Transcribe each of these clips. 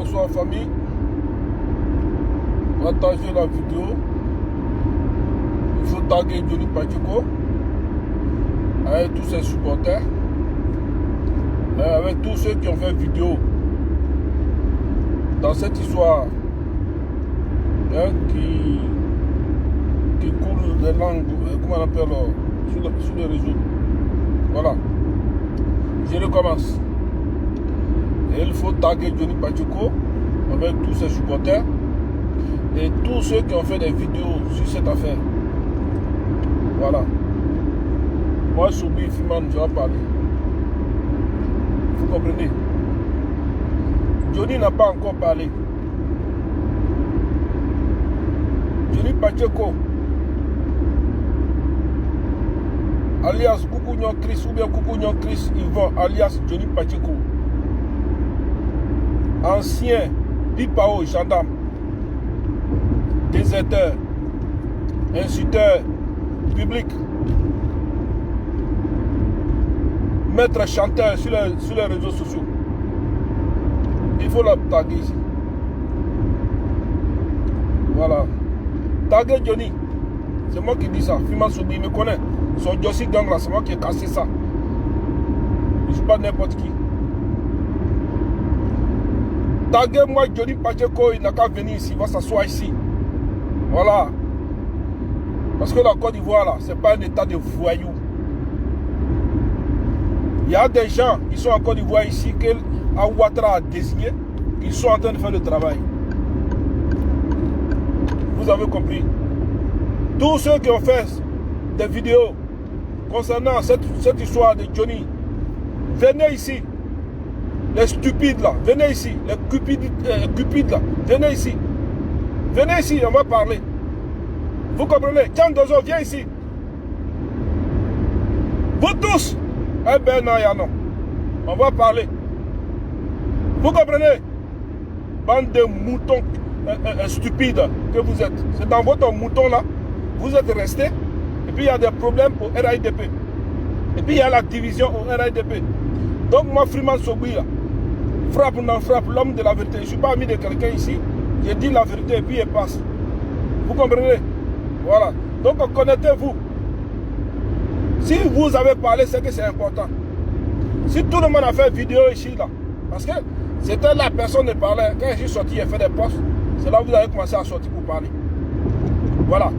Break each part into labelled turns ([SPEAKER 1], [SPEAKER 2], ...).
[SPEAKER 1] Bonsoir famille. Partagez la vidéo. Il faut taguer Johnny Pacheco avec tous ses supporters, avec tous ceux qui ont fait vidéo dans cette histoire qui coule les langues, comment on appelle, sur les réseaux. Voilà. Je recommence. Et il faut taguer Johnny Pacheco avec tous ses supporters et tous ceux qui ont fait des vidéos sur cette affaire. Voilà. Moi, Soubi Fiman, je vais parler. Vous comprenez? Johnny n'a pas encore parlé. Johnny Pacheco, alias Koukounion Chris, ou bien Koukounion Chris Yvon, alias Johnny Pacheco, ancien Pipao gendarme, déserteur, insulteur public, maître chanteur sur les réseaux sociaux. Il faut la taguer ici. Voilà. Taguer Johnny. C'est moi qui dis ça. Fiman Soubi, il me connaît. Son Jossi Gang là, c'est moi qui ai cassé ça. Je ne suis pas n'importe qui. Taguez-moi Johnny Pacheco, il n'a qu'à venir ici, il va s'asseoir ici. Voilà. Parce que la Côte d'Ivoire là, c'est pas un état de voyous. Il y a des gens qui sont en Côte d'Ivoire ici, que Ouattara a désigné, qui sont en train de faire le travail. Vous avez compris? Tous ceux qui ont fait des vidéos concernant cette histoire de Johnny, venez ici. Les stupides là, venez ici. Les cupides là, venez ici. Venez ici, on va parler. Vous comprenez? Tiens, Dozo, viens ici. Vous tous. Eh ben non, non. On va parler. Vous comprenez? Bande de moutons stupides que vous êtes. C'est dans votre mouton là. Vous êtes restés. Et puis il y a des problèmes au RIDP. Et puis il y a la division au RIDP. Donc moi, Freeman Soubi là, frappe ou non frappe, l'homme de la vérité. Je ne suis pas ami de quelqu'un ici. Je dis la vérité et puis il passe. Vous comprenez? Voilà. Donc connectez-vous. Si vous avez parlé, c'est que c'est important. Si tout le monde a fait vidéo ici, là, parce que c'était la personne qui parlait, quand je suis sorti, j'ai fait des posts, c'est là que vous avez commencé à sortir pour parler. Voilà.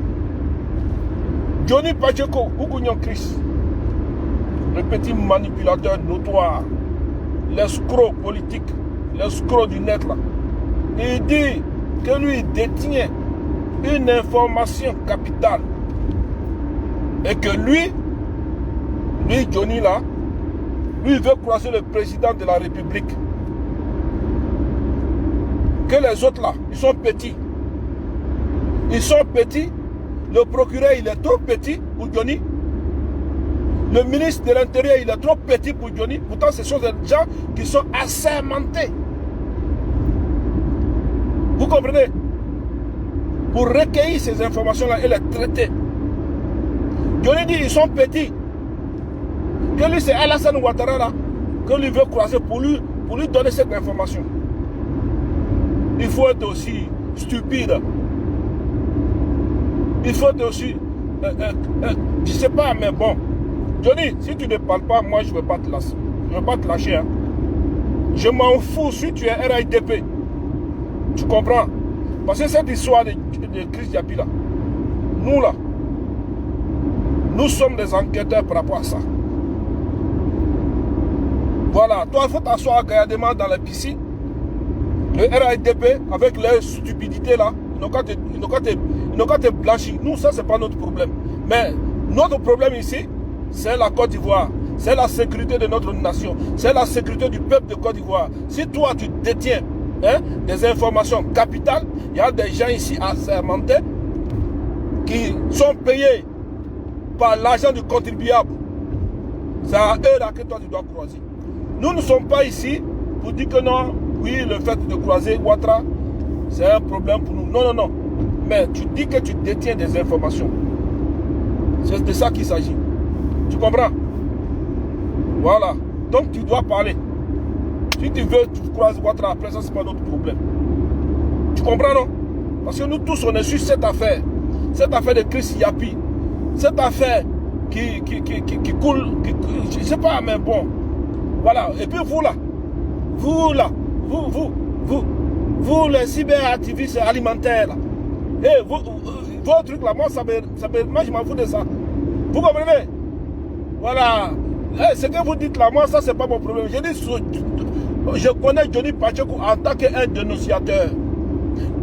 [SPEAKER 1] Johnny Pacheco, Koukounion Chris, le petit manipulateur notoire, l'escroc politique, l'escroc du net, là. Il dit que lui, il détient une information capitale. Et que lui, Johnny là, lui veut croiser le président de la République. Que les autres là, ils sont petits. Ils sont petits. Le procureur, il est trop petit pour Johnny. Le ministre de l'Intérieur, il est trop petit pour Johnny. Pourtant, ce sont des gens qui sont assermentés. Vous comprenez? Pour recueillir ces informations-là et les traiter. Johnny dit ils sont petits. Que lui, c'est Alassane Ouattara là, que lui veut croiser pour lui donner cette information. Il faut être aussi stupide. Il faut être aussi... je sais pas, mais bon. Johnny, si tu ne parles pas, moi, je ne vais pas te lâcher. Je ne vais pas te lâcher. Hein. Je m'en fous si tu es RIDP. Tu comprends? Parce que cette histoire de Chris Diaby là, nous là, nous sommes des enquêteurs par rapport à ça. Voilà, toi il faut t'asseoir gaillardement dans la piscine. Le RIDP avec leur stupidité là, ils n'ont qu'à te blanchir. Nous, ça c'est pas notre problème. Mais notre problème ici, c'est la Côte d'Ivoire. C'est la sécurité de notre nation. C'est la sécurité du peuple de Côte d'Ivoire. Si toi tu détiens des informations capitales, il y a des gens ici assermentés qui sont payés par l'argent du contribuable. C'est à eux là que toi tu dois croiser. Nous ne sommes pas ici pour dire que non, oui, le fait de croiser Ouattara, c'est un problème pour nous. Non, non, non. Mais tu dis que tu détiens des informations. C'est de ça qu'il s'agit. Tu comprends? Voilà. Donc tu dois parler. Si tu veux, tu croises Ouattara après, ça c'est pas notre problème. Tu comprends, non? Parce que nous tous, on est sur cette affaire. Cette affaire de Chris Yapi. Cette affaire qui coule, je ne sais pas, mais bon. Voilà. Et puis vous là, vous les cyberactivistes alimentaires là. Et vos trucs là, moi, moi je m'en fous de ça. Vous comprenez? Voilà. Ce que vous dites là, moi, ça, c'est pas mon problème. Je connais Johnny Pacheco en tant qu'un dénonciateur.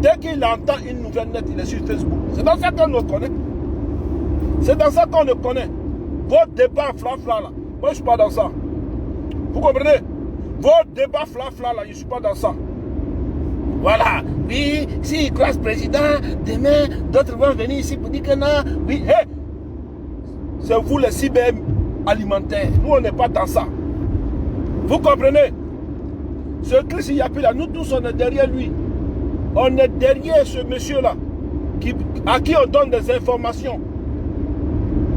[SPEAKER 1] Dès qu'il entend une nouvelle net, il est sur Facebook. C'est dans ça qu'on le connaît. C'est dans ça qu'on le connaît. Vos débats fla-fla là, moi je ne suis pas dans ça. Vous comprenez? Vos débats fla-fla là, je ne suis pas dans ça. Voilà. Oui, s'il classe président, demain, d'autres vont venir ici pour dire que non. Oui, hey, c'est vous les cyber alimentaires. Nous, on n'est pas dans ça. Vous comprenez? Ce Chris Yapi là, nous tous, on est derrière lui. On est derrière ce monsieur-là, à qui on donne des informations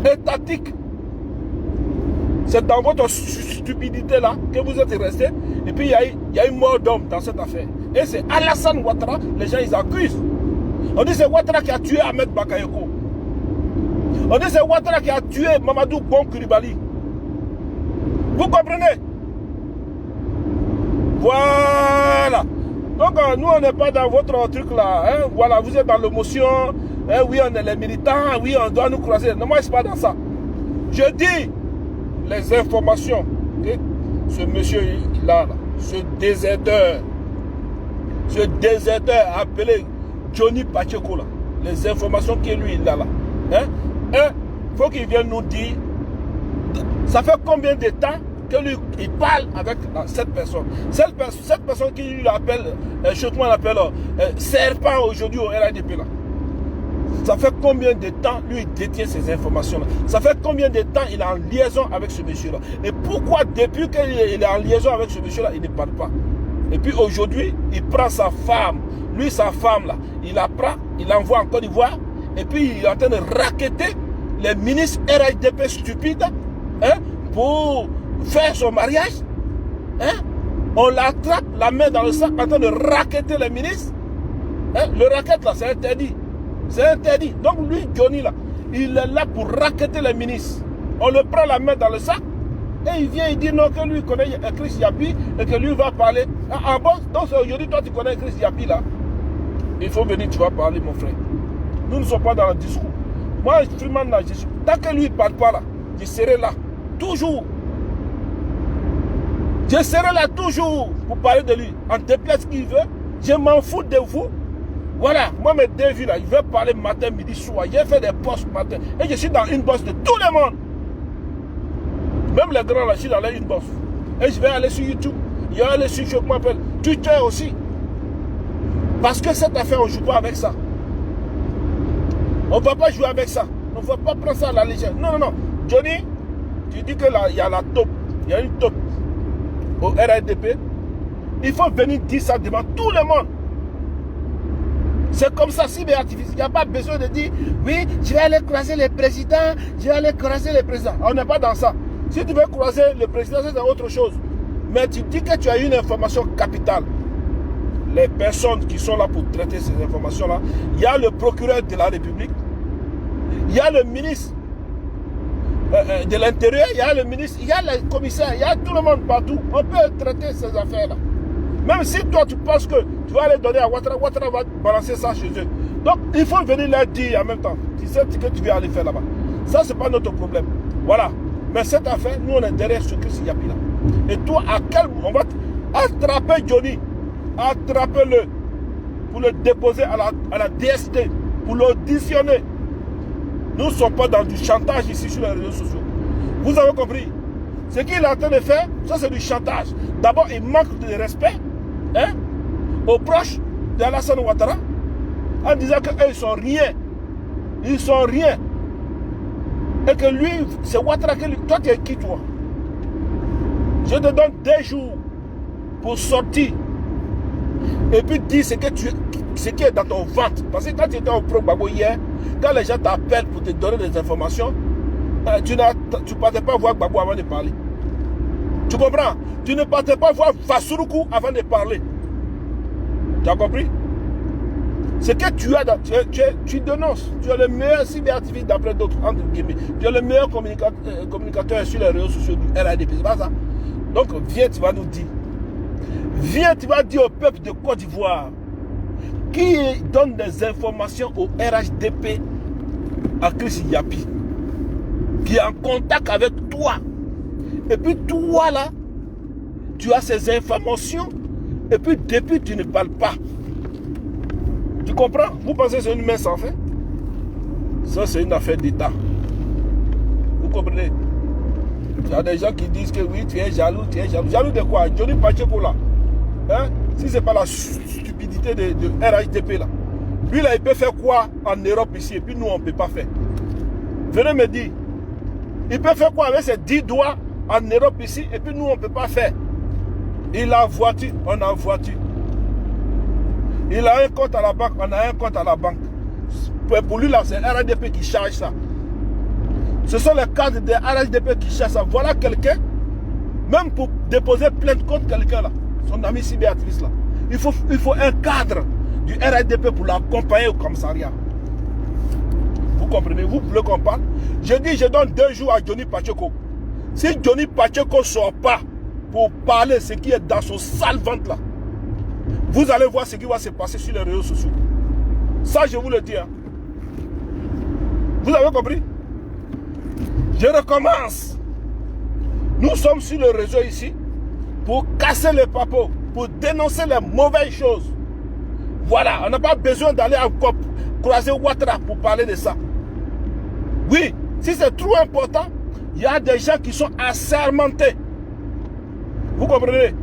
[SPEAKER 1] étatiques. C'est dans votre stupidité-là que vous êtes resté. Et puis, il y a une mort d'homme dans cette affaire. Et c'est Alassane Ouattara, les gens, ils accusent. On dit c'est Ouattara qui a tué Ahmed Bakayoko. On dit c'est Ouattara qui a tué Mamadou Bon Coulibaly. Vous comprenez? Voilà. Donc, nous, on n'est pas dans votre truc là. Hein? Voilà, vous êtes dans l'émotion. Hein? Oui, on est les militants. Oui, on doit nous croiser. Non, moi, je ne suis pas dans ça. Je dis les informations que ce monsieur-là, ce déserteur appelé Johnny Pacheco, là, les informations que lui, il a là. Hein? Il faut qu'il vienne nous dire, ça fait combien de temps que lui, il parle avec cette personne. Cette personne qui lui appelle, Chautement l'appelle serpent aujourd'hui au RADP là. Ça fait combien de temps lui il détient ces informations-là? Ça fait combien de temps il est en liaison avec ce monsieur-là? Et pourquoi depuis qu'il est en liaison avec ce monsieur-là, il ne parle pas? Et puis aujourd'hui, il prend sa femme, lui sa femme là, il la prend, il l'envoie en Côte d'Ivoire, et puis il est en train de racketter les ministres RADP stupides, hein, pour faire son mariage, hein? On l'attrape, la main dans le sac, en train de racketter les ministres. Hein? Le racket là, c'est interdit. C'est interdit. Donc lui, Johnny là, il est là pour racketter les ministres. On le prend la main dans le sac et il vient, il dit non, que lui connaît Chris Yapi et que lui va parler. Ah bon, donc aujourd'hui, toi tu connais Chris Yapi là. Il faut venir, tu vas parler, mon frère. Nous ne sommes pas dans le discours. Moi, Freeman là, tant que lui ne parle pas là, je serai là, toujours. Je serai là toujours pour parler de lui. En déplace qu'il veut, je m'en fous de vous. Voilà, moi mes deux vies là, il veut parler matin, midi, soir. J'ai fait des posts matin. Et je suis dans une bosse de tout le monde. Même les grands là, je suis dans une bosse. Et je vais aller sur YouTube. Je vais aller sur, je m'appelle, Twitter aussi. Parce que cette affaire, on ne joue pas avec ça. On ne va pas jouer avec ça. On ne va pas prendre ça à la légère. Non, non, non. Johnny, tu dis que là, il y a la taupe. Il y a une taupe au RADP. Il faut venir dire ça devant tout le monde. C'est comme ça, cyberactiviste. Il n'y a pas besoin de dire, oui, je vais aller croiser les présidents, je vais aller croiser les présidents. On n'est pas dans ça. Si tu veux croiser le président, c'est autre chose. Mais tu dis que tu as une information capitale. Les personnes qui sont là pour traiter ces informations-là, il y a le procureur de la République, il y a le ministre de l'Intérieur, il y a le ministre, il y a le commissaire, il y a tout le monde partout. On peut traiter ces affaires-là. Même si toi tu penses que tu vas aller donner à Ouattara, Ouattara va balancer ça chez eux. Donc il faut venir leur dire en même temps. Tu sais ce que tu vas aller faire là-bas. Ça, c'est pas notre problème. Voilà. Mais cette affaire, nous on est derrière ce Chris Yapi là. Et toi, à quel moment on va attraper Johnny, attraper-le pour le déposer à la DST, pour l'auditionner. Nous ne sommes pas dans du chantage ici sur les réseaux sociaux. Vous avez compris? Ce qu'il est en train de faire, ça c'est du chantage. D'abord, il manque de respect, hein, aux proches d'Alassane Ouattara, en disant qu'eux, ils sont rien. Ils sont rien. Et que lui, c'est Ouattara que lui. Toi, tu es qui, toi? Je te donne 2 jours pour sortir. Et puis dire ce qui est dans ton ventre. Parce que quand tu étais au Pro Gbagbo hier, quand les gens t'appellent pour te donner des informations, tu ne partais pas voir Gbagbo avant de parler. Tu comprends? Tu ne partais pas voir Fassuruku avant de parler. Tu as compris? Ce que tu as, tu dénonces. Tu es le meilleur cyberactiviste d'après d'autres, entre guillemets. Tu es le meilleur communicateur sur les réseaux sociaux du RADP. C'est pas ça? Donc, viens, tu vas nous dire. Viens, tu vas dire au peuple de Côte d'Ivoire qui donne des informations au RHDP à Chris Yapi, qui est en contact avec toi. Et puis toi là, tu as ces informations et puis depuis tu ne parles pas. Tu comprends? Vous pensez que c'est une main sans fin? Ça c'est une affaire d'État. Vous comprenez? Il y a des gens qui disent que oui, tu es jaloux, tu es jaloux. Jaloux de quoi? Johnny Pacheco là. Hein? Si ce n'est pas la stupidité de RHDP là. Lui là, il peut faire quoi en Europe ici et puis nous on ne peut pas faire. Venez me dire. Il peut faire quoi avec ses 10 doigts en Europe ici et puis nous on ne peut pas faire. Il a voiture, on a voiture. Il a un compte à la banque, on a un compte à la banque. Pour lui là, c'est RHDP qui charge ça. Ce sont les cadres de RHDP qui chargent ça. Voilà quelqu'un, même pour déposer plainte contre quelqu'un là, son ami cyberactiviste là. Il faut un cadre du RHDP pour l'accompagner au commissariat. Vous comprenez? Vous voulez qu'on parle? Je dis, je donne 2 jours à Johnny Pacheco. Si Johnny Pacheco ne sort pas pour parler ce qui est dans son sale ventre là, vous allez voir ce qui va se passer sur les réseaux sociaux. Ça, je vous le dis. Hein. Vous avez compris? Je recommence. Nous sommes sur le réseau ici pour casser les papos, pour dénoncer les mauvaises choses. Voilà, on n'a pas besoin d'aller encore croiser Ouattara pour parler de ça. Oui, si c'est trop important, il y a des gens qui sont assermentés. Vous comprenez?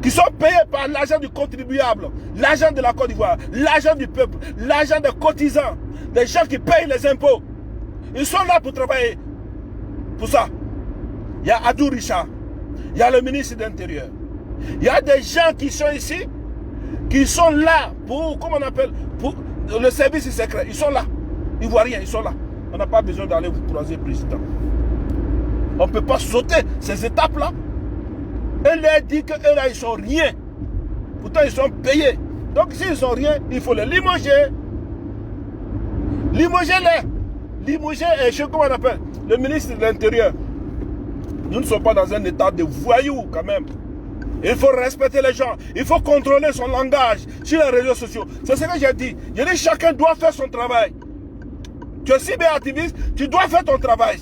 [SPEAKER 1] Qui sont payés par l'argent du contribuable, l'argent de la Côte d'Ivoire, l'argent du peuple, l'argent des cotisants, des gens qui payent les impôts. Ils sont là pour travailler. Pour ça, il y a Adou Richard, il y a le ministre de l'Intérieur. Il y a des gens qui sont ici, qui sont là pour, comment on appelle, pour le service secret. Ils sont là. Ils ne voient rien, ils sont là. On n'a pas besoin d'aller vous croiser, président. On ne peut pas sauter ces étapes-là. Elle leur dit qu'eux là, ils sont rien. Pourtant, ils sont payés. Donc, s'ils sont rien, il faut les limoger. Limogez-les. Limoger, comment on appelle, le ministre de l'Intérieur. Nous ne sommes pas dans un état de voyous, quand même. Il faut respecter les gens. Il faut contrôler son langage sur les réseaux sociaux. C'est ce que j'ai dit. J'ai dit chacun doit faire son travail. Tu es cyberactiviste, tu dois faire ton travail.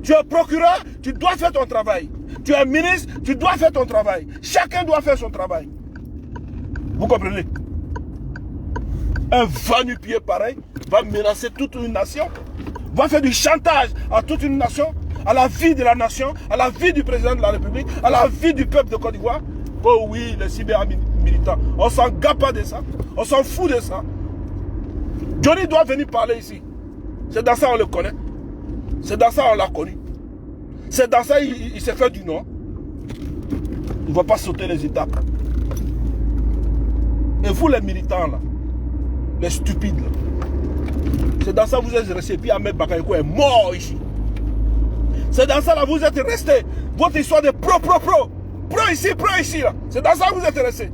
[SPEAKER 1] Tu es procureur, tu dois faire ton travail. Tu es ministre, tu dois faire ton travail. Chacun doit faire son travail. Vous comprenez? Un va-nu-pied pareil va menacer toute une nation, va faire du chantage à toute une nation, à la vie de la nation, à la vie du président de la République, à la vie du peuple de Côte d'Ivoire. Oh oui, les cyber-militants, on s'en gape pas de ça, on s'en fout de ça. Johnny doit venir parler ici. C'est dans ça on le connaît. C'est dans ça on l'a connu. C'est dans ça il s'est fait du nom. Il ne va pas sauter les étapes. Et vous les militants là, les stupides là, c'est dans ça que vous êtes restés. Puis Ahmed Bakayoko est mort ici. C'est dans ça là vous êtes restés. Votre histoire de pro ici là. C'est dans ça que vous êtes restés.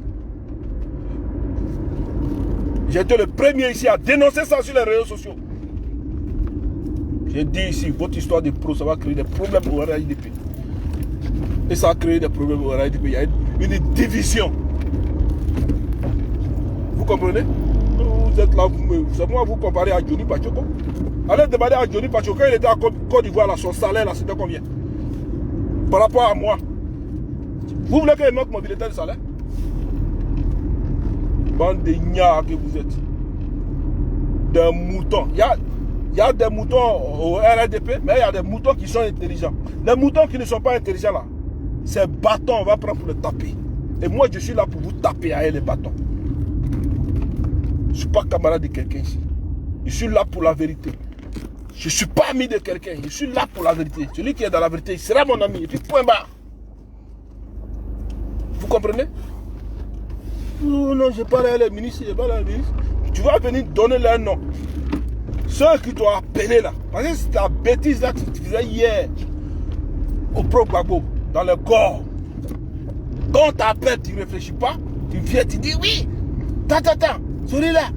[SPEAKER 1] J'ai été le premier ici à dénoncer ça sur les réseaux sociaux. J'ai dit ici, votre histoire de pro, ça va créer des problèmes au RHDP. Et ça a créé des problèmes au RHDP. Il y a une division. Vous comprenez? Vous êtes là, c'est moi vous comparez à Johnny Pacheco. Allez demander à Johnny Pacheco, quand il était à Côte d'Ivoire, son salaire, là, c'était combien? Par rapport à moi. Vous voulez qu'il manque mon bulletin de salaire? Bande de gnards que vous êtes. Des moutons. Il y a des moutons au RHDP, mais il y a des moutons qui sont intelligents. Les moutons qui ne sont pas intelligents là, ces bâtons, on va prendre pour le taper. Et moi, je suis là pour vous taper à les bâtons. Je ne suis pas camarade de quelqu'un ici. Je suis là pour la vérité. Je ne suis pas ami de quelqu'un. Je suis là pour la vérité. Celui qui est dans la vérité, il sera mon ami. Et puis, point barre. Vous comprenez? Oh non, je parle à les ministres, je parle à les ministres. Tu vas venir donner leur nom. Ceux qui t'ont appelé là. Parce que c'est ta bêtise là que tu faisais hier au pro Gbagbo. dans le corps. Quand on t'appelle, tu ne réfléchis pas, tu viens, tu dis oui. Tata, celui-là,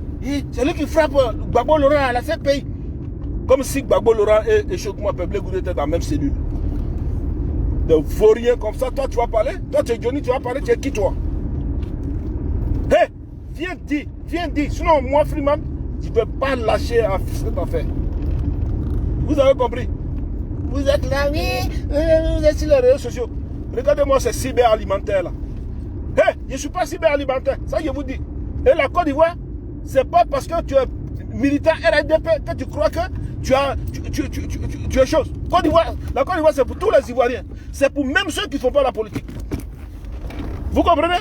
[SPEAKER 1] c'est lui qui frappe Gbagbo Laurent à la CPI. Comme si Gbagbo Laurent et Choguemou Peuple Goudé étaient dans la même cellule. De vauriens comme ça, toi tu vas parler. Toi tu es Johnny, tu vas parler, tu es qui toi? Hé, viens dire. Sinon moi Freeman, je ne peux pas lâcher cette affaire. Vous avez compris? Vous êtes là, oui, vous êtes sur les réseaux sociaux. Regardez-moi ce cyberalimentaire là. Hé, je ne suis pas cyberalimentaire, ça je vous dis. Et la Côte d'Ivoire, c'est pas parce que tu es militant RDP que tu crois que tu es chose. La Côte d'Ivoire c'est pour tous les Ivoiriens. C'est pour même ceux qui ne font pas la politique. Vous comprenez?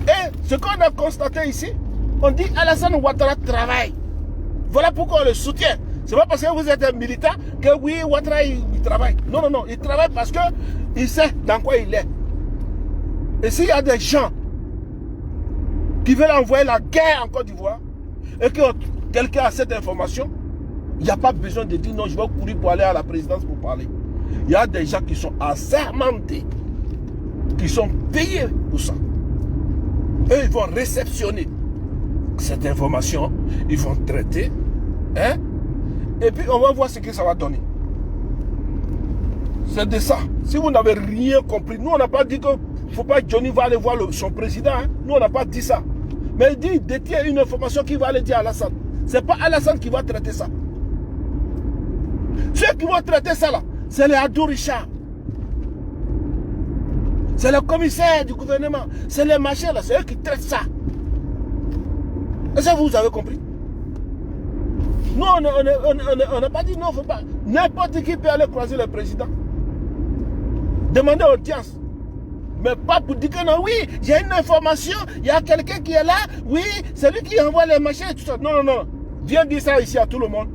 [SPEAKER 1] Et ce qu'on a constaté ici, on dit Alassane Ouattara travaille. Voilà pourquoi on le soutient. Ce n'est pas parce que vous êtes un militant que oui, Ouattara il travaille. Non, il travaille parce qu'il sait dans quoi il est. Et s'il y a des gens qui veulent envoyer la guerre en Côte d'Ivoire et que quelqu'un a cette information, il n'y a pas besoin de dire non, je vais courir pour aller à la présidence pour parler. Il y a des gens qui sont assermentés, qui sont payés pour ça. Eux, ils vont réceptionner cette information, ils vont traiter, hein? Et puis on va voir ce que ça va donner. C'est de ça. Si vous n'avez rien compris, nous on n'a pas dit que faut pas que Johnny va aller voir son président. Hein? Nous on n'a pas dit ça. Mais il dit, il détient une information qui va aller dire à Alassane. Ce n'est pas Alassane qui va traiter ça. Ceux qui vont traiter ça là, c'est les Adou Richard. C'est le commissaire du gouvernement. C'est les machins là, c'est eux qui traitent ça. Est-ce que vous avez compris? Nous, on n'a pas dit non, faut pas. N'importe qui peut aller croiser le président. Demander audience. Mais pas pour dire que non, oui, j'ai une information, il y a quelqu'un qui est là, oui, c'est lui qui envoie les machins et tout ça. Non. Viens dire ça ici à tout le monde.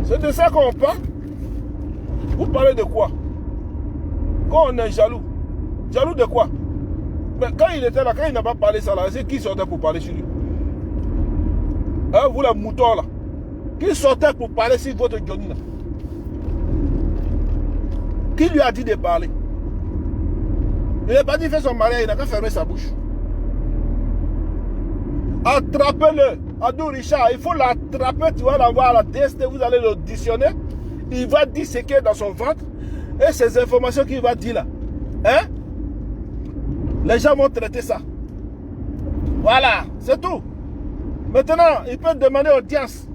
[SPEAKER 1] C'est de ça qu'on parle. Vous parlez de quoi? Quand on est jaloux. Jaloux de quoi? Mais quand il était là, quand il n'a pas parlé ça là, c'est qui sortait pour parler sur lui? Hein, vous les moutons là. Qui sortait pour parler sur votre Johnny là? Qui lui a dit de parler? Il n'a pas dit faire son mariage, il n'a qu'à fermer sa bouche. Attrapez-le. Adou Richard, il faut l'attraper, tu vas l'envoyer à la DST, vous allez l'auditionner. Il va dire ce qui est dans son ventre. Et ces informations qu'il va dire là. Hein? Les gens vont traiter ça. Voilà, c'est tout. Maintenant, il peut demander audience.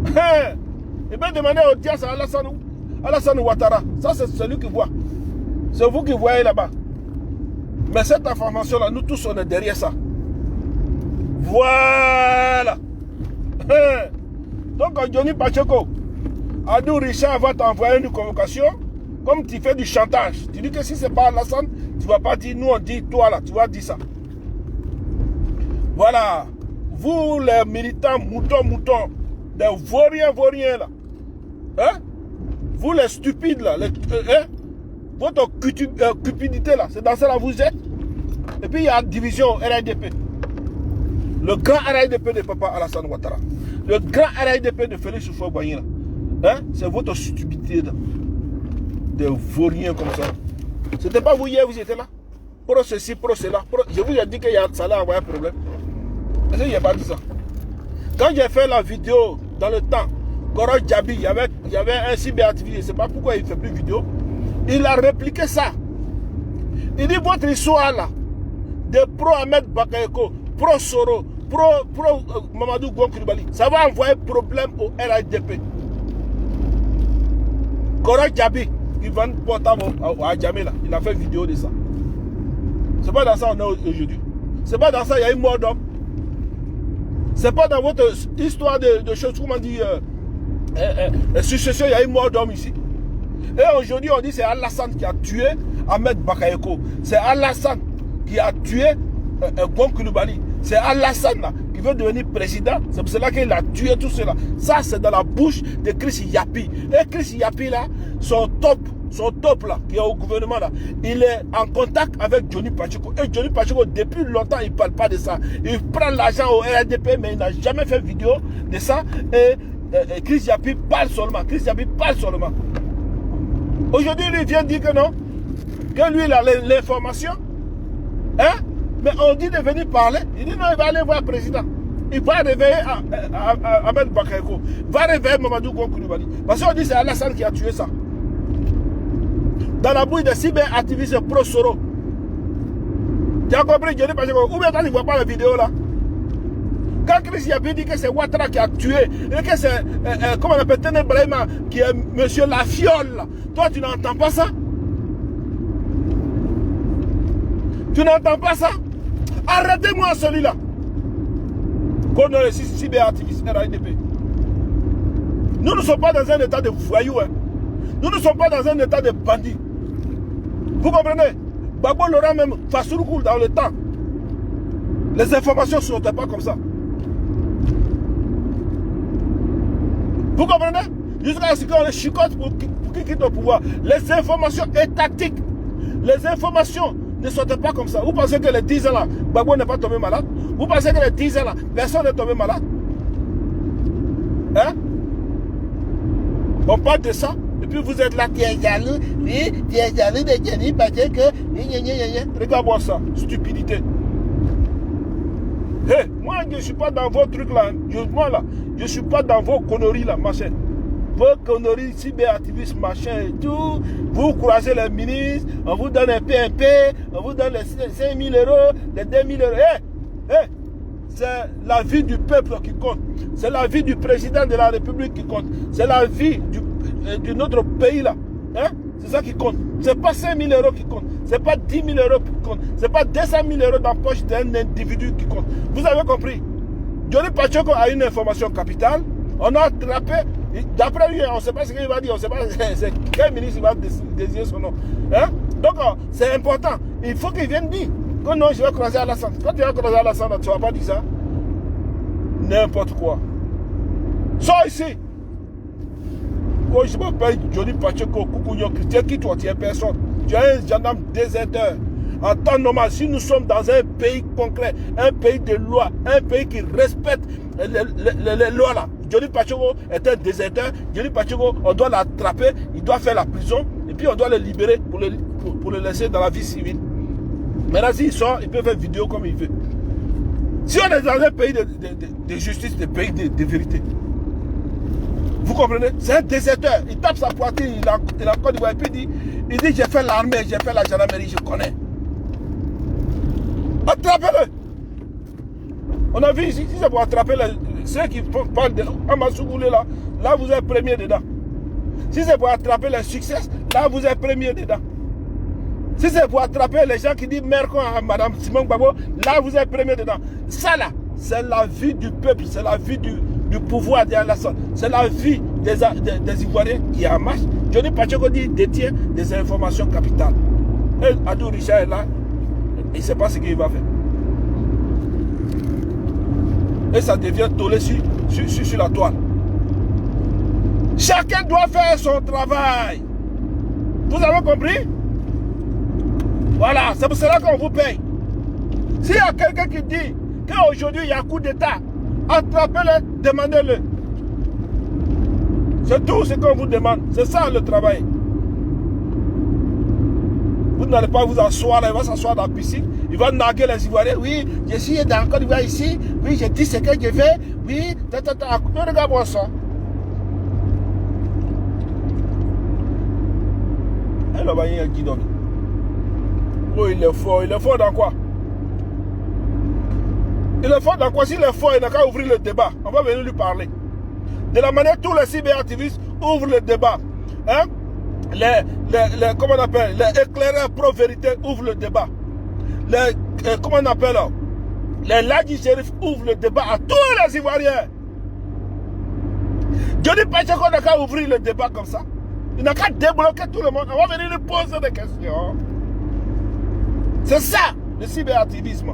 [SPEAKER 1] Il peut demander audience à Alassane Ouattara. Ça, c'est celui qui voit. C'est vous qui voyez là-bas. Mais cette information-là, nous tous, on est derrière ça. Voilà. Donc, Johnny Pacheco, Adou Richard va t'envoyer une convocation. Comme tu fais du chantage. Tu dis que si ce n'est pas Alassane, tu ne vas pas dire, nous on dit toi là, tu vas dire ça. Voilà. Vous les militants moutons, des vauriens là. Hein? Vous les stupides là, votre cupidité là, c'est dans ça là vous êtes. Et puis il y a la division RIDP. Le grand RIDP de Papa Alassane Ouattara. Le grand RIDP de Félix Houphouët-Boigny là. Hein? C'est votre stupidité là. Des vauriens comme ça. C'était pas vous hier, vous étiez là? Pro ceci, pro cela. Je vous ai dit qu'il y a ça allait avoir un problème. Est-ce qu'il n'y a pas dit ça? Quand j'ai fait la vidéo dans le temps, Koro Djabi, il y avait un cyberactiviste, je ne sais pas pourquoi il ne fait plus de vidéo. Il a répliqué ça. Il dit votre histoire là, de pro Ahmed Bakayoko, pro Soro, pro Mamadou Gon Coulibaly, ça va envoyer problème au RIDP. Koro Djabi, il vend portable à Djamé là, il a fait une vidéo de ça. C'est pas dans ça qu'on est aujourd'hui. C'est pas dans ça, il y a une mort d'homme. C'est pas dans votre histoire de choses, comment dit, succession, il y a une mort d'homme ici. Et aujourd'hui, on dit c'est Alassane qui a tué Ahmed Bakayoko. C'est Alassane qui a tué Gon Coulibaly. C'est Alassane là, qui veut devenir président. C'est pour cela qu'il a tué tout cela. Ça, c'est dans la bouche de Chris Yapi. Et Chris Yapi là, son top là, qui est au gouvernement là, il est en contact avec Johnny Pacheco. Et Johnny Pacheco, depuis longtemps, il ne parle pas de ça. Il prend l'argent au RDP, mais il n'a jamais fait vidéo de ça. Et Chris Yapi parle seulement. Chris Yapi parle seulement. Aujourd'hui, lui vient dire que non, que lui, il a l'information. Hein? Mais on dit de venir parler. Il dit non, il va aller voir le président. Il va réveiller Ahmed Bakayoko. Il va réveiller Mamadou Koulibaly. Parce qu'on dit que c'est Alassane qui a tué ça. Dans la bouille de cyber-activistes pro-Soro. Tu as compris, Johnny Pacheco? Ou bien tu ne vois pas la vidéo là? Quand Chris Yabi dit que c'est Ouattara qui a tué, et que c'est, comment on appelle, Tene Brahima, qui est monsieur Lafiole, là. Toi, tu n'entends pas ça? Tu n'entends pas ça? Arrêtez-moi celui-là. Qu'on a les cyber-activistes RAIDP. Nous ne sommes pas dans un état de voyous. Hein. Nous ne sommes pas dans un état de bandits. Vous comprenez? Babo Laurent même, Fassourou dans le temps. Les informations ne sortaient pas comme ça. Vous comprenez? Jusqu'à ce qu'on les chicote pour qu'ils quittent au pouvoir. Les informations étatiques, les informations ne sortent pas comme ça. Vous pensez que les 10 ans là, Babo n'est pas tombé malade? Vous pensez que les 10 ans là, personne n'est tombé malade? Hein? On parle de ça, et puis vous êtes là, tu es jaloux, oui, tu es jaloux de Johnny parce que... Regarde-moi ça, stupidité. Hey, moi je ne suis pas dans vos trucs là, moi là, je ne suis pas dans vos conneries là, machin. Vos conneries, cyberactivistes, machin et tout, vous croisez les ministres, on vous donne un PMP, on vous donne les 5 000 euros, les 2 000 euros. Hey, hey, c'est la vie du peuple qui compte, c'est la vie du président de la République qui compte, c'est la vie de notre pays là. Hein? C'est ça qui compte. Ce n'est pas 5 000 euros qui compte. Ce n'est pas 10 000 euros qui compte. Ce n'est pas 200 000 euros dans la poche d'un individu qui compte. Vous avez compris? Johnny Pacheco a une information capitale. On a attrapé. D'après lui, on ne sait pas ce qu'il va dire. On ne sait pas quel ministre va désigner son nom. Hein? Donc, c'est important. Il faut qu'il vienne dire que non, je vais croiser Alassane. Quand tu vas croiser Alassane, tu ne vas pas dire ça. N'importe quoi. Sors ici. Moi, je m'appelle Johnny Pacheco, Koukounyo, Christian, qui toi, tu es personne. Tu es un gendarme déserteur. En temps normal, si nous sommes dans un pays concret, un pays de loi, un pays qui respecte les lois là, Johnny Pacheco est un déserteur. Johnny Pacheco, on doit l'attraper, il doit faire la prison, et puis on doit le libérer pour le laisser dans la vie civile. Maintenant, s'il sort, il peut faire vidéo comme il veut. Si on est dans un pays de justice, un pays de vérité, vous comprenez? C'est un déserteur. Il tape sa poitrine, il a Côte d'Ivoire, et puis il dit j'ai fait l'armée, j'ai fait la gendarmerie, je connais. Attrapez-le. On a vu ici, si c'est pour attraper ceux qui parlent de Amassougoulé là, là vous êtes premier dedans. Si c'est pour attraper les succès, là vous êtes premier dedans. Si c'est pour attraper les gens qui disent Mercon à Madame Simon Gbagbo, là vous êtes premier dedans. Ça là, c'est la vie du peuple, c'est la vie du pouvoir d'Alassane. C'est la vie des Ivoiriens qui est en marche. Johnny Pacheco dit détient des informations capitales. Et Adou Richard est là, il ne sait pas ce qu'il va faire. Et ça devient tollé sur la toile. Chacun doit faire son travail. Vous avez compris? Voilà, c'est pour cela qu'on vous paye. S'il y a quelqu'un qui dit qu'aujourd'hui il y a un coup d'État, attrapez-le, demandez-le. C'est tout ce qu'on vous demande. C'est ça le travail. Vous n'allez pas vous asseoir là, il va s'asseoir dans la piscine, il va narguer les Ivoiriens. Oui, je suis dans Côte d'Ivoire ici, oui, je dis ce que je fais, oui, regarde-moi ça. Elle va y aller qui donne. Oh, il est fort dans quoi? Il est fort dans quoi? S'il est fort, il n'a qu'à ouvrir le débat. On va venir lui parler. De la manière tous les cyberactivistes ouvrent le débat. Hein? Comment on appelle? Les éclaireurs pro-vérité ouvrent le débat. Comment on appelle? Les Ladji Shérif ouvrent le débat à tous les Ivoiriens. Johnny Pacheco n'a qu'à ouvrir le débat comme ça. Il n'a qu'à débloquer tout le monde. On va venir lui poser des questions. C'est ça, le cyberactivisme.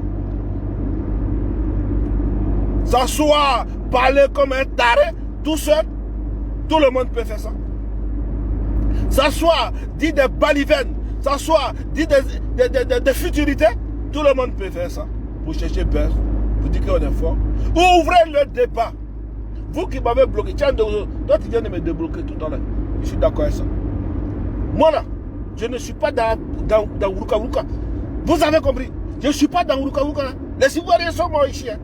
[SPEAKER 1] S'asseoir, parler comme un taré, tout seul, tout le monde peut faire ça. S'asseoir, dire des balivernes, s'asseoir, dire des futurités, tout le monde peut faire ça. Vous cherchez peur, vous dites qu'on est fort. Ouvrez le débat. Vous qui m'avez bloqué, tiens, toi tu viens de me débloquer tout à l'heure. Je suis d'accord avec ça. Moi là, je ne suis pas dans Wuruka Wuruka. Vous avez compris? Je ne suis pas dans Wuruka Wuruka. Les Ivoiriens sont morts ici. Hein.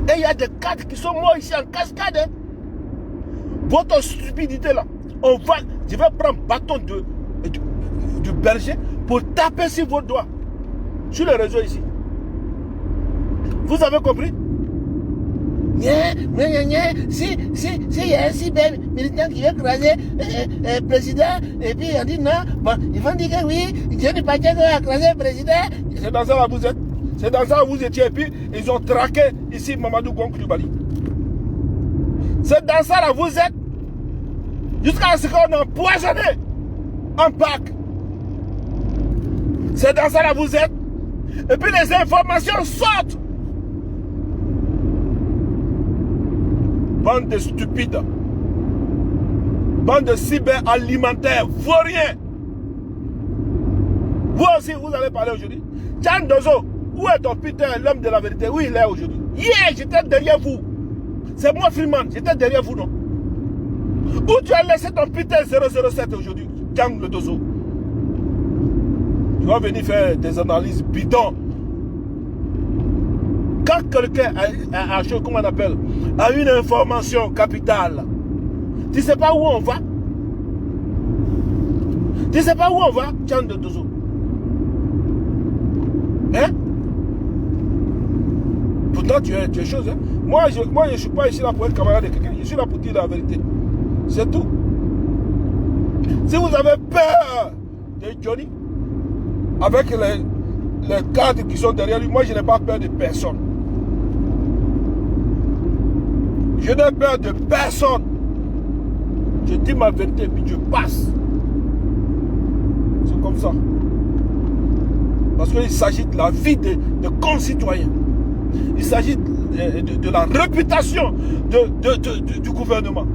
[SPEAKER 1] Et il y a des cadres qui sont morts ici en cascade. Hein. Votre stupidité là, je vais prendre bâton du berger pour taper sur vos doigts. Sur les réseaux ici. Vous avez compris? Si il y a un cyber militant qui veut écraser le président, et puis on dit non, bon, ils vont dire que oui, Dieu ne pas dire qu'on va écraser le président. C'est dans ça là vous êtes. C'est dans ça que vous étiez, et puis ils ont traqué ici Mamadou Gonk Coulibaly. C'est dans ça là vous êtes. Jusqu'à ce qu'on a empoisonné en Pâques. C'est dans ça là vous êtes. Et puis les informations sortent. Bande de stupides. Bande de cyberalimentaires. Vauriens. Vous aussi, vous allez parler aujourd'hui. Tian Dozo, où est ton putain, l'homme de la vérité? Où il est aujourd'hui? Hier, j'étais derrière vous. C'est moi, Freeman. J'étais derrière vous, non? Où tu as laissé ton putain 007 aujourd'hui? Tian le Dozo. Tu vas venir faire des analyses bidons. Quand quelqu'un a comment on appelle, a une information capitale, tu ne sais pas où on va? Tu ne sais pas où on va, Tian de Dozo? Hein? Pourtant, tu es chose. Hein? Moi, je ne suis pas ici là pour être camarade de quelqu'un. Je suis là pour dire la vérité. C'est tout. Si vous avez peur de Johnny, avec les cadres qui sont derrière lui, moi, je n'ai pas peur de personne. Je n'ai peur de personne. Je dis ma vérité, puis je passe. C'est comme ça. Parce qu'il s'agit de la vie de concitoyens. Il s'agit de la réputation du gouvernement.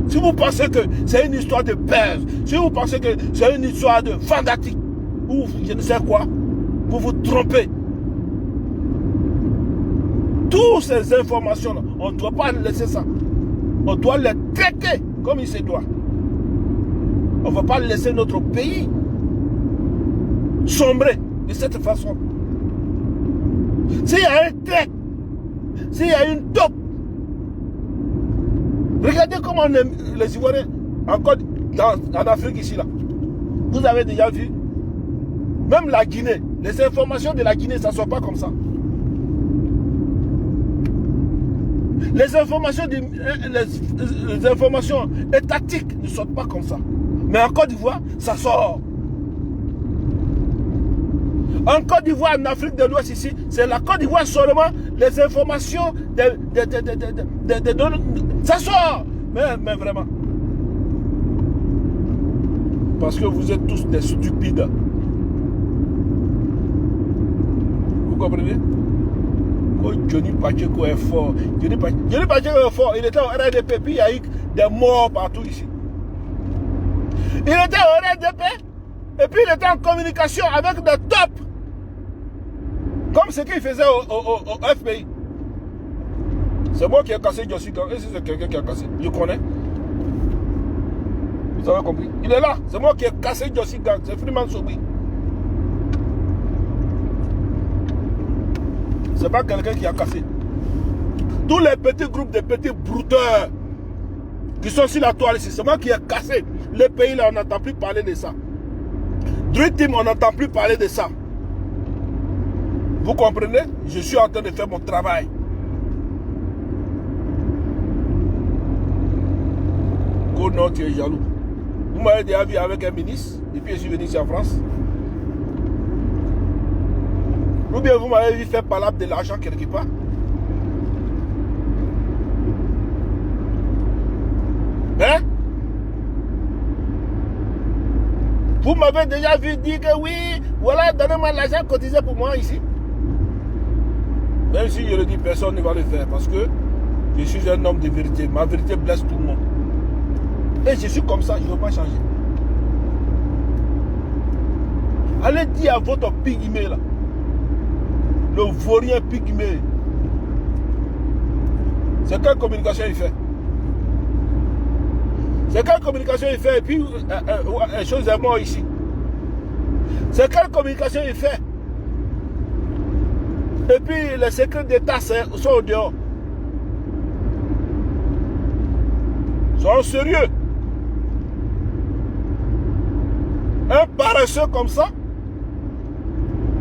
[SPEAKER 1] Si vous pensez que c'est une histoire de peur, si vous pensez que c'est une histoire de fanatique, ou je ne sais quoi, vous vous trompez. Toutes ces informations-là, on ne doit pas laisser ça. On doit les traiter comme il se doit. On ne va pas laisser notre pays sombrer de cette façon. S'il y a un trait, s'il y a une taupe, regardez comment les Ivoiriens, encore en Afrique ici, là, vous avez déjà vu, même la Guinée, les informations de la Guinée, ça ne sort pas comme ça. Les informations étatiques ne sortent pas comme ça. Mais en Côte d'Ivoire, ça sort. En Côte d'Ivoire, en Afrique de l'Ouest ici, c'est la Côte d'Ivoire seulement, les informations ça sort. Mais vraiment. Parce que vous êtes tous des stupides. Vous comprenez? Johnny Pacheco est fort. Johnny Pacheco est fort. Il était au RDP, puis il y a eu des morts partout ici. Il était au RDP, et puis il était en communication avec des tops. Comme ce qu'il faisait au FPI. C'est moi qui ai cassé Jossi Gang. Et c'est quelqu'un qui a cassé. Je connais. Vous avez compris? Il est là. C'est moi qui ai cassé Jossi Gang. C'est Freeman Sobri. C'est pas quelqu'un qui a cassé. Tous les petits groupes de petits brouteurs qui sont sur la toile ici, c'est moi qui ai cassé. Les pays là, on n'entend plus parler de ça. Dream Team, on n'entend plus parler de ça. Vous comprenez? Je suis en train de faire mon travail. Oh non, tu es jaloux. Vous m'avez déjà vu avec un ministre, et puis je suis venu ici en France. Ou bien vous m'avez vu faire palabre de l'argent quelque part. Hein? Vous m'avez déjà vu dire que oui, voilà, donnez-moi l'argent cotisé pour moi ici. Même si je le dis, personne ne va le faire parce que je suis un homme de vérité. Ma vérité blesse tout le monde. Et je suis comme ça, je ne veux pas changer. Allez dire à votre pygmée là, le vaurien pygmée, c'est quelle communication il fait? C'est quelle communication il fait et puis chose est mort ici. C'est quelle communication il fait. Et puis les secrets d'État sont au dehors. Soyons sérieux. Un paresseux comme ça,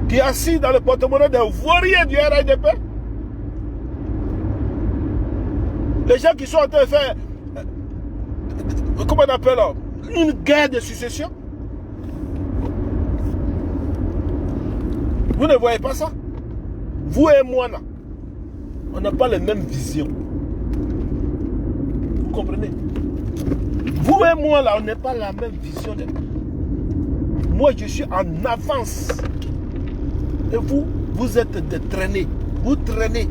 [SPEAKER 1] qui est assis dans le porte-monnaie d'un vaurien du RIDP. Les gens qui sont en train de faire, comment on appelle, une guerre de succession. Vous ne voyez pas ça? Vous et moi là, on n'a pas les mêmes visions. Vous comprenez? Vous et moi là, on n'a pas la même vision. Moi je suis en avance. Et vous, vous êtes des traînés. Vous traînez.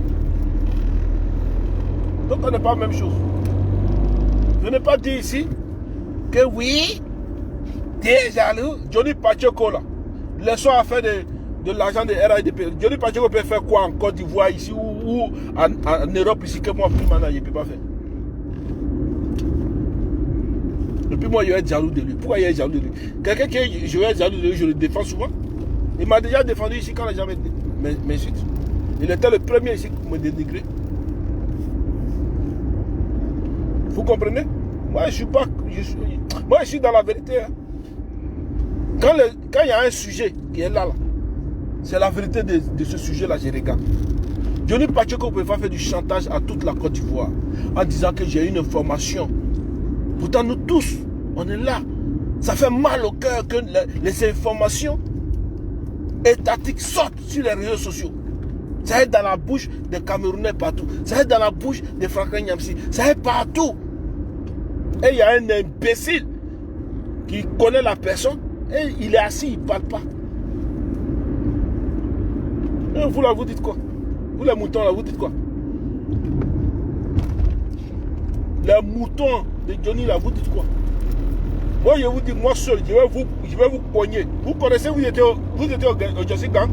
[SPEAKER 1] Donc on n'est pas la même chose. Je n'ai pas dit ici que oui, t'es jaloux. Johnny Pacheco là, laissons à faire de l'argent de RIDP. Johnny Pacheco peut faire quoi en Côte d'Ivoire ici ou en Europe ici que moi plus maintenant je ne peux pas faire. Et puis moi je vais être jaloux de lui. Pourquoi il est jaloux de lui? Quelqu'un qui je vais être jaloux de lui, je le défends souvent. Il m'a déjà défendu ici quand les gens m'insultent. Il était le premier ici pour me dénigrer. Vous comprenez? Moi je suis pas. Moi je suis dans la vérité. Hein. Quand il y a un sujet qui est là, c'est la vérité de ce sujet-là, je regarde. Johnny Pacheco peut pas faire du chantage à toute la Côte d'Ivoire en disant que j'ai une information. Pourtant nous tous, on est là. Ça fait mal au cœur que les informations étatiques sortent sur les réseaux sociaux. Ça est dans la bouche des Camerounais partout. Ça est dans la bouche des Franklin Nyamsi. Ça est partout. Et il y a un imbécile qui connaît la personne et il est assis, il ne parle pas. Et vous là, vous dites quoi? Vous les moutons là, vous dites quoi? Les moutons de Johnny là, vous dites quoi? Moi je vous dis, moi seul, je vais vous pogner. Vous connaissez, vous étiez au Jossi Gang?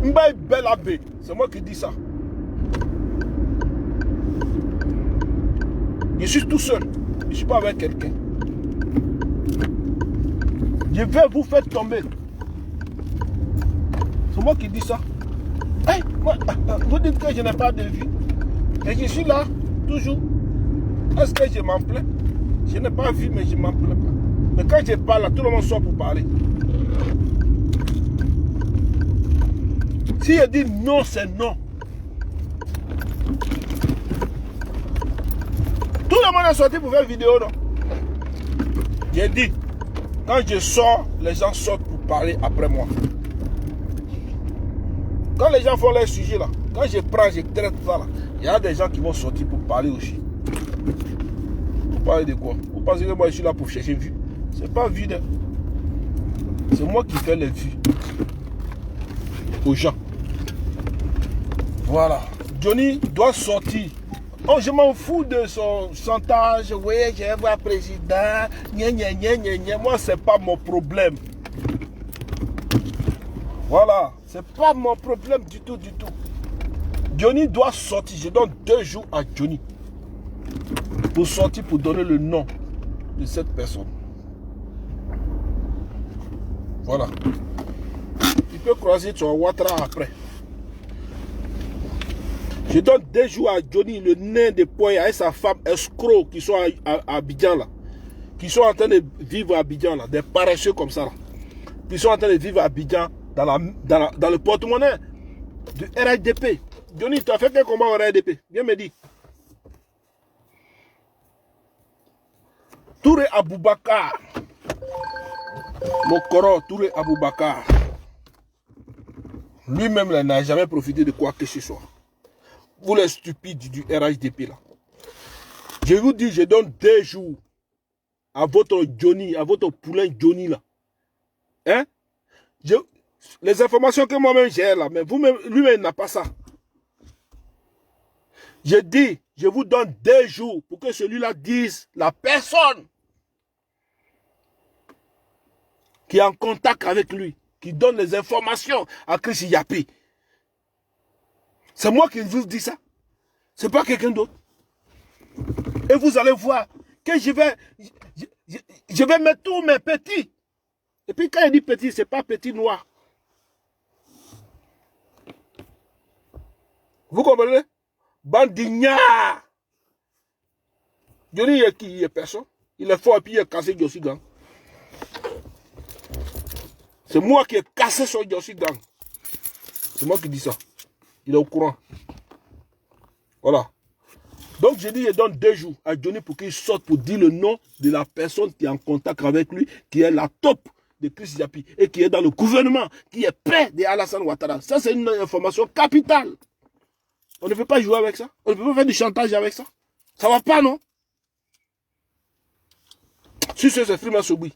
[SPEAKER 1] Mbaye Belabé, c'est moi qui dis ça. Je suis tout seul, je ne suis pas avec quelqu'un. Je vais vous faire tomber. C'est moi qui dis ça. Hey, moi, vous dites que je n'ai pas de vie. Et je suis là, toujours. Est-ce que je m'en plains? Je n'ai pas vu, mais je ne m'en plains pas. Mais quand je parle, tout le monde sort pour parler. Si je dis non, c'est non. Tout le monde est sorti pour faire une vidéo, non? J'ai dit, quand je sors, les gens sortent pour parler après moi. Quand les gens font leur sujet là, quand je prends, je traite ça là, il y a des gens qui vont sortir pour parler aussi. Pour parler de quoi? Vous pensez que moi je suis là pour chercher une vue? C'est pas vide. C'est moi qui fais les vues aux gens. Voilà. Johnny doit sortir. Oh, je m'en fous de son chantage. Oui, je vais voir le président. Gna, gna, gna, gna, gna. Moi, c'est pas mon problème. Voilà. C'est pas mon problème du tout, du tout. Johnny doit sortir. Je donne 2 jours à Johnny pour sortir, pour donner le nom de cette personne. Voilà. Il peut croiser sur Ouattara après. Je donne 2 jours à Johnny, le nain de Poya et sa femme escroc qui sont à Abidjan là. Qui sont en train de vivre à Abidjan là. Des paresseux comme ça là. Qui sont en train de vivre à Abidjan dans le porte-monnaie du RIDP. Johnny, tu as fait quel combat au RIDP? Viens me dire. Touré Aboubakar. Mon corps, Touré Aboubakar. Lui-même n'a jamais profité de quoi que ce soit. Vous les stupides du RHDP là. Je vous dis, je donne 2 jours à votre Johnny, à votre poulain Johnny là. Hein? Les informations que moi-même j'ai là, mais vous-même, lui-même n'a pas ça. Je dis, je vous donne 2 jours pour que celui-là dise la personne qui est en contact avec lui, qui donne les informations à Chris Yapi. C'est moi qui vous dis ça. Ce n'est pas quelqu'un d'autre. Et vous allez voir que je vais mettre tous mes petits. Et puis quand il dit petit, ce n'est pas petit noir. Vous comprenez? Bandignard. Johnny, il est qui? Il est personne. Il est fort et puis il est cassé Jossi Gang. C'est moi qui ai cassé son Jossi Gang. C'est moi qui dis ça. Il est au courant. Voilà. Donc je dis, je donne 2 jours à Johnny pour qu'il sorte pour dire le nom de la personne qui est en contact avec lui, qui est la top de Chris Yapi et qui est dans le gouvernement, qui est père de Alassane Ouattara. Ça, c'est une information capitale. On ne peut pas jouer avec ça. On ne peut pas faire du chantage avec ça. Ça va pas, non? Si c'est Freeman Sogui.